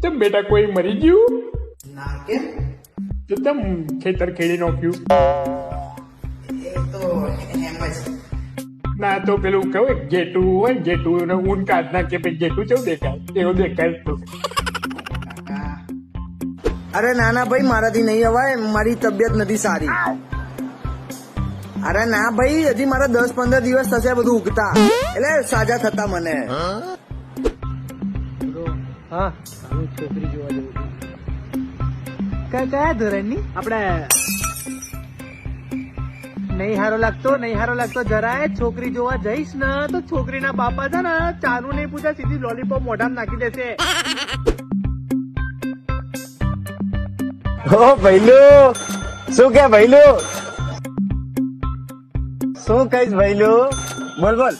તેમ બેટા કોઈ મરી ગયું? ના કેમ? તો તેમ ખેતર ખેડી નાખ્યું? એ તો એમ જ. ના તો પેલું કેવું જેટું હોય ને, જેટું ને ઊન કાઢ નાખે પછી જેટું કેવું દેખાય એવું દેખાય તો. અરે નાના ભાઈ, મારાથી નહીં હવાય, મારી તબિયત નથી સારી. અરે ના ભાઈ, હજી મારા 10-15 દિવસ થશે બધું ઉગતા, એટલે સાજા થતા મને. હા, હું છોકરી જોવા જઉં છું. કયા ધોરણની? આપણે નહીં હારો લાગતો જરાય છોકરી જોવા જઈશ ને તો છોકરીના બાપા છે ને ચાનું નહીં પૂછા, સીધી લોલીપોપ મોઢામાં નાખી દેશે. ઓ ભૈલું, શું કે ભૈલું? શું કહીશ ભૈલું? બોલ બોલ.